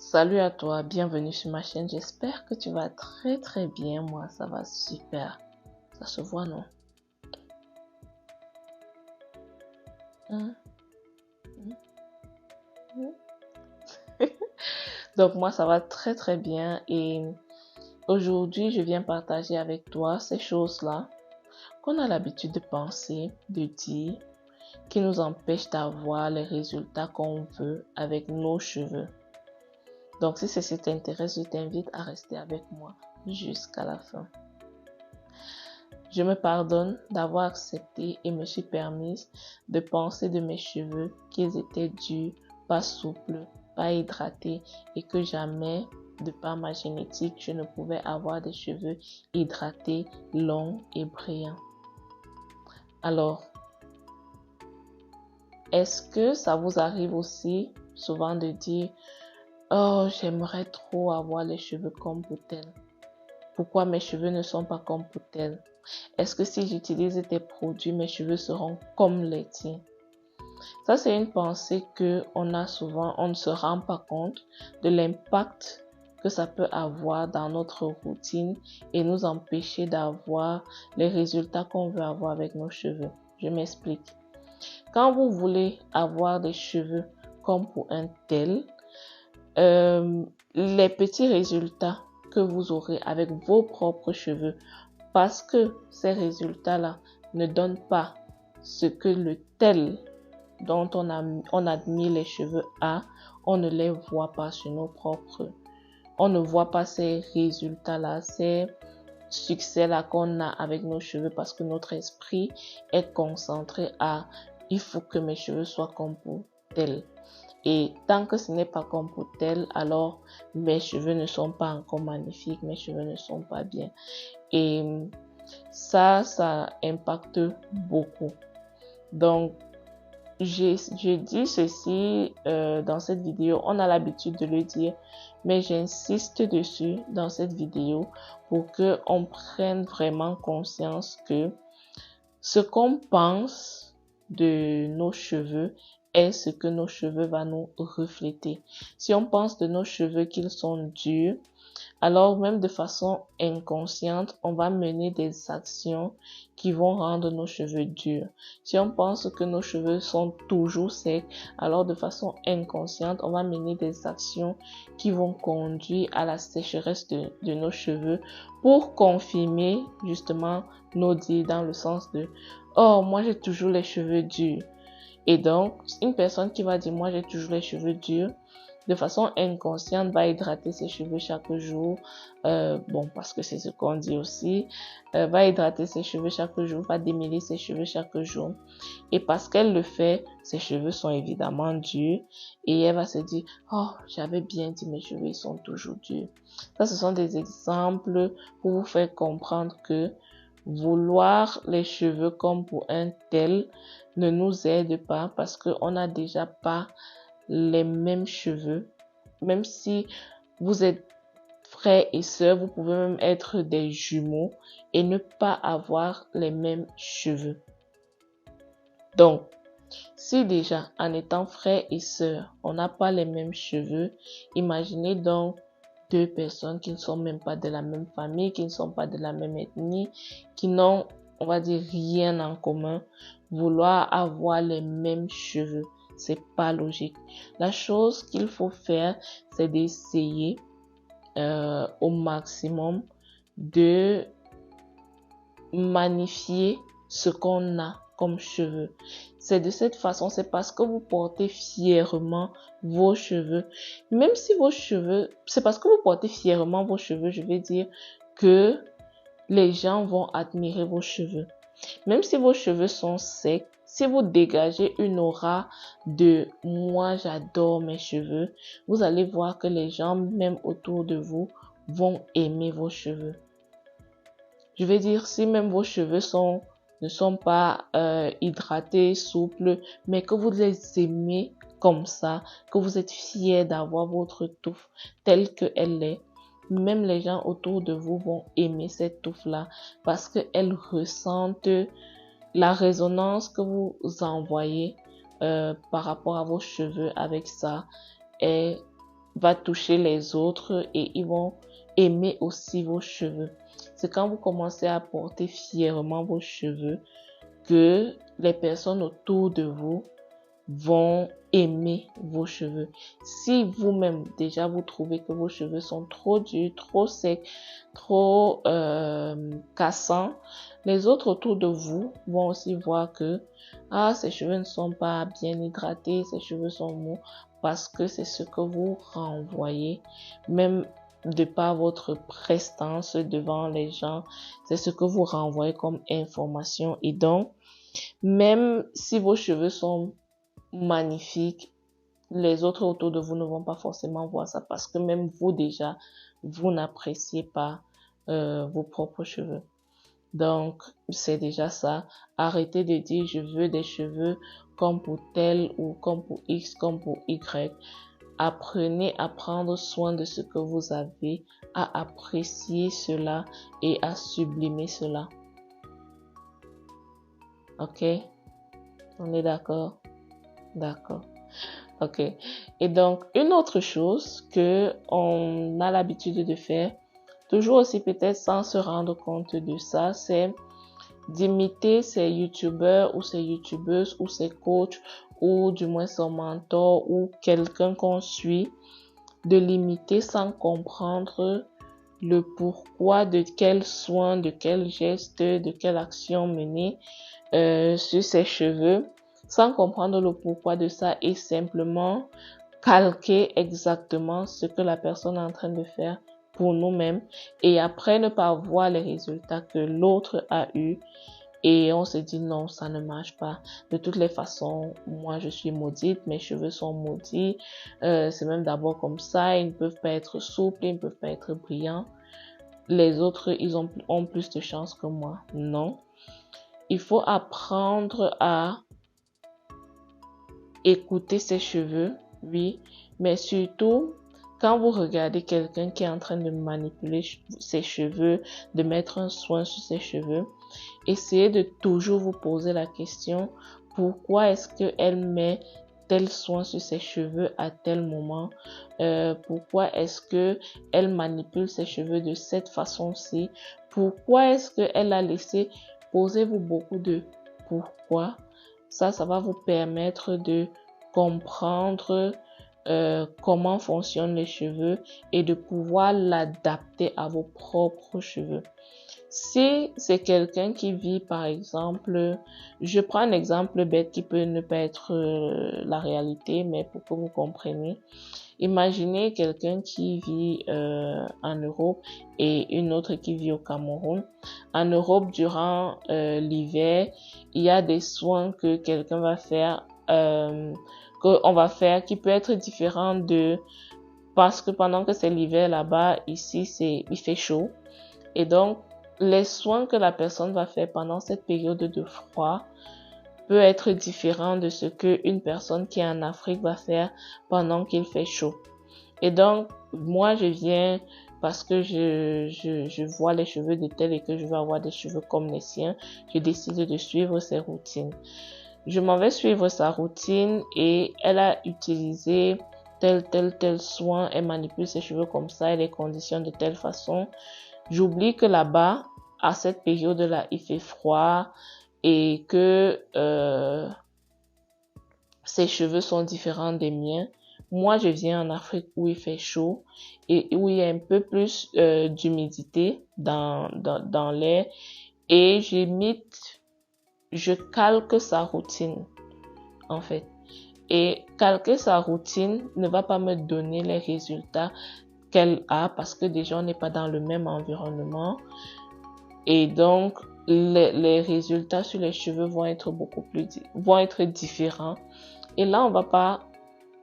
Salut à toi, bienvenue sur ma chaîne. J'espère que tu vas très bien. Moi, ça va super. Ça se voit, non? Hum, hum, hum. Donc, moi, ça va très bien. Et aujourd'hui, je viens partager avec toi ces choses-là qu'on a l'habitude de penser, de dire, qui nous empêchent d'avoir les résultats qu'on veut avec nos cheveux. Donc, si ceci t'intéresse, je t'invite à rester avec moi jusqu'à la fin. Je me pardonne d'avoir accepté et me suis permise de penser de mes cheveux qu'ils étaient durs, pas souples, pas hydratés et que jamais, de par ma génétique, je ne pouvais avoir des cheveux hydratés, longs et brillants. Alors, est-ce que ça vous arrive aussi souvent de dire « Oh, j'aimerais trop avoir les cheveux comme pour tel. Pourquoi mes cheveux ne sont pas comme pour tel? Est-ce que si j'utilise tes produits, mes cheveux seront comme les tiens? » Ça, c'est une pensée qu'on a souvent, on ne se rend pas compte de l'impact que ça peut avoir dans notre routine et nous empêcher d'avoir les résultats qu'on veut avoir avec nos cheveux. Je m'explique. Quand vous voulez avoir des cheveux comme pour un tel, les petits résultats que vous aurez avec vos propres cheveux, parce que ces résultats-là ne donnent pas ce que le tel dont on admire les cheveux a, on ne les voit pas sur nos propres. On ne voit pas ces résultats-là, ces succès-là qu'on a avec nos cheveux parce que notre esprit est concentré à « il faut que mes cheveux soient comme pour tel ». Et tant que ce n'est pas comme pour tel, alors mes cheveux ne sont pas encore magnifiques, mes cheveux ne sont pas bien. Et ça impacte beaucoup. Donc, je dis ceci dans cette vidéo, on a l'habitude de le dire, mais j'insiste dessus dans cette vidéo pour que on prenne vraiment conscience que ce qu'on pense de nos cheveux est ce que nos cheveux vont nous refléter. Si on pense de nos cheveux qu'ils sont durs, alors même de façon inconsciente, on va mener des actions qui vont rendre nos cheveux durs. Si on pense que nos cheveux sont toujours secs, alors de façon inconsciente, on va mener des actions qui vont conduire à la sécheresse de nos cheveux pour confirmer justement nos dires dans le sens de « Oh, moi j'ai toujours les cheveux durs ». Et donc, une personne qui va dire « Moi j'ai toujours les cheveux durs », de façon inconsciente, va hydrater ses cheveux chaque jour, parce que c'est ce qu'on dit aussi, va hydrater ses cheveux chaque jour, va démêler ses cheveux chaque jour. Et parce qu'elle le fait, ses cheveux sont évidemment durs et elle va se dire « Oh, j'avais bien dit, mes cheveux ils sont toujours durs ». Ça, ce sont des exemples pour vous faire comprendre que vouloir les cheveux comme pour un tel ne nous aide pas parce qu'on n'a déjà pas les mêmes cheveux. Même si vous êtes frères et sœurs, vous pouvez même être des jumeaux et ne pas avoir les mêmes cheveux. Donc, si déjà en étant frères et sœurs, on n'a pas les mêmes cheveux, imaginez donc deux personnes qui ne sont même pas de la même famille, qui ne sont pas de la même ethnie, qui n'ont, on va dire, rien en commun, vouloir avoir les mêmes cheveux. C'est pas logique. La chose qu'il faut faire, c'est d'essayer au maximum de magnifier ce qu'on a comme cheveux. C'est de cette façon, c'est parce que vous portez fièrement vos cheveux. Même si vos cheveux, c'est parce que vous portez fièrement vos cheveux, je vais dire, que les gens vont admirer vos cheveux. Même si vos cheveux sont secs, si vous dégagez une aura de « moi j'adore mes cheveux », vous allez voir que les gens, même autour de vous, vont aimer vos cheveux. Je vais dire, si même vos cheveux ne sont pas hydratés, souples, mais que vous les aimez comme ça, que vous êtes fiers d'avoir votre touffe telle qu'elle est, même les gens autour de vous vont aimer cette touffe-là parce qu'elles ressentent la résonance que vous envoyez par rapport à vos cheveux avec ça est va toucher les autres et ils vont aimer aussi vos cheveux. C'est quand vous commencez à porter fièrement vos cheveux que les personnes autour de vous vont aimer vos cheveux. Si vous-même déjà vous trouvez que vos cheveux sont trop durs, trop secs, trop cassants, les autres autour de vous vont aussi voir que ces cheveux ne sont pas bien hydratés, ces cheveux sont mous, parce que c'est ce que vous renvoyez, même de par votre prestance devant les gens, c'est ce que vous renvoyez comme information. Et donc, même si vos cheveux sont magnifiques, les autres autour de vous ne vont pas forcément voir ça parce que même vous déjà, vous n'appréciez pas vos propres cheveux. Donc, c'est déjà ça. Arrêtez de dire je veux des cheveux comme pour tel ou comme pour X, comme pour Y. Apprenez à prendre soin de ce que vous avez, à apprécier cela et à sublimer cela. Ok? On est d'accord? D'accord. Ok. Et donc, une autre chose que on a l'habitude de faire, toujours aussi peut-être sans se rendre compte de ça, c'est d'imiter ces youtubeurs ou ces youtubeuses ou ces coachs ou du moins son mentor ou quelqu'un qu'on suit, de l'imiter sans comprendre le pourquoi de quel soin, de quel geste, de quelle action menée sur ses cheveux, sans comprendre le pourquoi de ça et simplement calquer exactement ce que la personne est en train de faire pour nous-mêmes et après ne pas voir les résultats que l'autre a eu et on se dit non, ça ne marche pas. De toutes les façons, moi je suis maudite, mes cheveux sont maudits, c'est même d'abord comme ça, ils ne peuvent pas être souples, ils ne peuvent pas être brillants. Les autres, ils ont plus de chance que moi. Non. Il faut apprendre à écouter ses cheveux, oui, mais surtout, quand vous regardez quelqu'un qui est en train de manipuler ses cheveux, de mettre un soin sur ses cheveux, essayez de toujours vous poser la question, pourquoi est-ce qu'elle met tel soin sur ses cheveux à tel moment? Pourquoi est-ce qu'elle manipule ses cheveux de cette façon-ci? Pourquoi est-ce qu'elle a laissé? Posez-vous beaucoup de pourquoi. Ça va vous permettre de comprendre comment fonctionnent les cheveux et de pouvoir l'adapter à vos propres cheveux. Si c'est quelqu'un qui vit, par exemple, je prends un exemple bête qui peut ne pas être la réalité, mais pour que vous compreniez. Imaginez quelqu'un qui vit en Europe et une autre qui vit au Cameroun. En Europe, durant l'hiver, il y a des soins que quelqu'un va faire, qu'on va faire, qui peut être différent parce que pendant que c'est l'hiver là-bas, ici il fait chaud. Et donc, les soins que la personne va faire pendant cette période de froid peut être différent de ce que une personne qui est en Afrique va faire pendant qu'il fait chaud. Et donc, moi, je viens parce que je vois les cheveux de tel et que je veux avoir des cheveux comme les siens. Je décide de suivre ses routines. Je m'en vais suivre sa routine et elle a utilisé tel soin. Elle manipule ses cheveux comme ça et les conditions de telle façon. J'oublie que là-bas, à cette période-là, il fait froid et que ses cheveux sont différents des miens. Moi, je viens en Afrique où il fait chaud et où il y a un peu plus d'humidité dans l'air et je calque sa routine, en fait. Et calquer sa routine ne va pas me donner les résultats qu'elle a parce que déjà on n'est pas dans le même environnement et donc les résultats sur les cheveux vont être vont être différents et là on va pas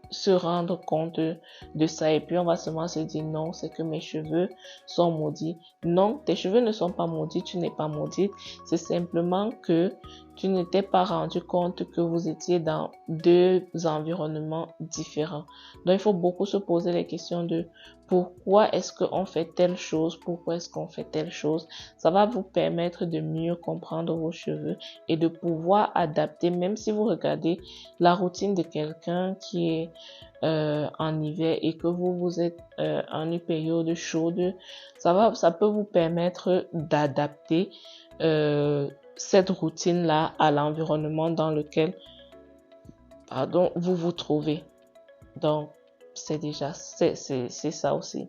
se rendre compte de ça et puis on va seulement se dire non, c'est que mes cheveux sont maudits. Non, tes cheveux ne sont pas maudits, tu n'es pas maudite, c'est simplement que tu ne t'es pas rendu compte que vous étiez dans deux environnements différents. Donc il faut beaucoup se poser les questions de pourquoi est-ce qu'on fait telle chose, pourquoi est-ce qu'on fait telle chose. Ça va vous permettre de mieux comprendre vos cheveux et de pouvoir adapter, même si vous regardez la routine de quelqu'un qui est en hiver et que vous êtes en une période chaude, ça peut vous permettre d'adapter cette routine-là à l'environnement dans lequel, vous vous trouvez. Donc, c'est ça aussi.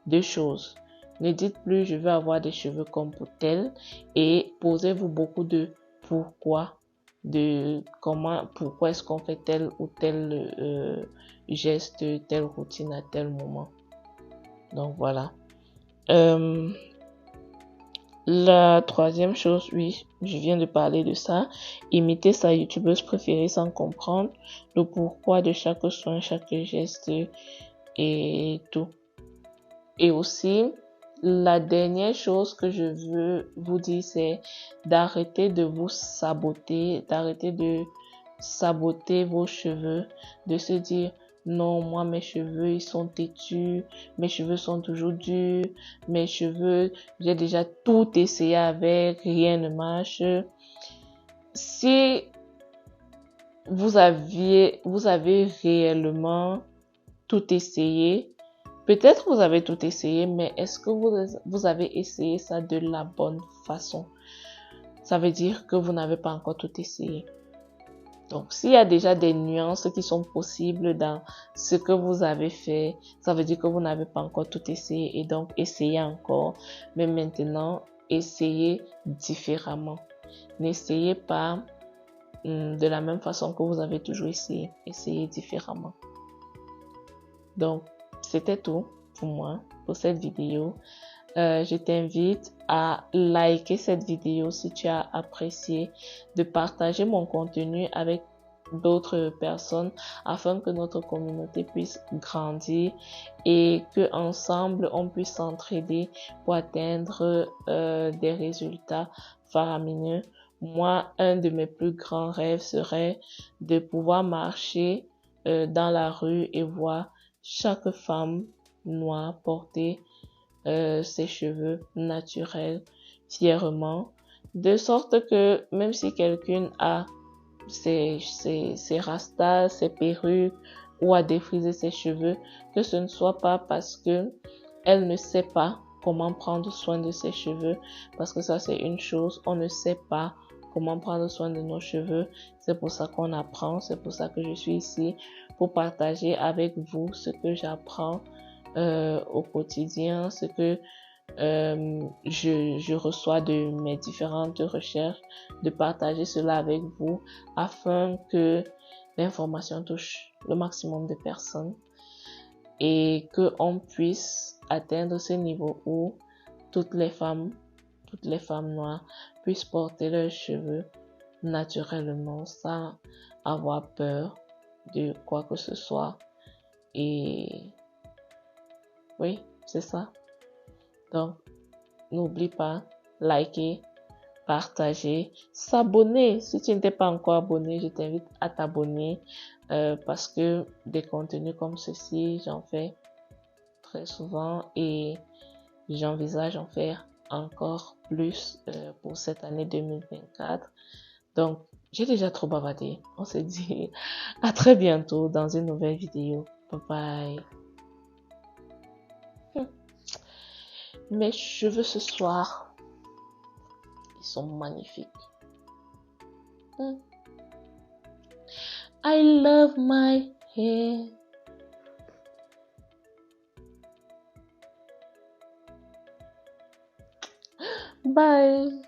Deux choses. Ne dites plus je veux avoir des cheveux comme pour tel et posez-vous beaucoup de pourquoi, pourquoi est-ce qu'on fait tel ou tel geste, telle routine à tel moment. Donc voilà. La troisième chose, oui, je viens de parler de ça. Imiter sa youtubeuse préférée sans comprendre le pourquoi de chaque soin, chaque geste et tout. Et aussi, la dernière chose que je veux vous dire, c'est d'arrêter de vous saboter, d'arrêter de saboter vos cheveux, de se dire non, moi mes cheveux ils sont têtus, mes cheveux sont toujours durs, mes cheveux j'ai déjà tout essayé avec, rien ne marche. Si vous avez réellement tout essayé, peut-être vous avez tout essayé, mais est-ce que vous avez essayé ça de la bonne façon? Ça veut dire que vous n'avez pas encore tout essayé. Donc, s'il y a déjà des nuances qui sont possibles dans ce que vous avez fait, ça veut dire que vous n'avez pas encore tout essayé et donc essayez encore. Mais maintenant, essayez différemment. N'essayez pas de la même façon que vous avez toujours essayé. Essayez différemment. Donc, c'était tout pour moi, pour cette vidéo. Je t'invite à liker cette vidéo si tu as apprécié, de partager mon contenu avec d'autres personnes afin que notre communauté puisse grandir et que ensemble on puisse s'entraider pour atteindre des résultats faramineux. Moi, un de mes plus grands rêves serait de pouvoir marcher dans la rue et voir chaque femme noire porter ses cheveux naturels fièrement, de sorte que même si quelqu'un a ses rastas, ses perruques ou a défrisé ses cheveux, que ce ne soit pas parce que elle ne sait pas comment prendre soin de ses cheveux, parce que ça c'est une chose, on ne sait pas comment prendre soin de nos cheveux, c'est pour ça qu'on apprend, c'est pour ça que je suis ici, pour partager avec vous ce que j'apprends au quotidien, ce que je reçois de mes différentes recherches, de partager cela avec vous afin que l'information touche le maximum de personnes et que on puisse atteindre ce niveau où toutes les femmes noires puissent porter leurs cheveux naturellement sans avoir peur de quoi que ce soit. Et oui, c'est ça. Donc, n'oublie pas, liker, partager, s'abonner. Si tu n'es pas encore abonné, je t'invite à t'abonner parce que des contenus comme ceci, j'en fais très souvent et j'envisage en faire encore plus pour cette année 2024. Donc, j'ai déjà trop bavardé. On se dit à très bientôt dans une nouvelle vidéo. Bye bye. Mes cheveux ce soir, ils sont magnifiques. I love my hair. Bye.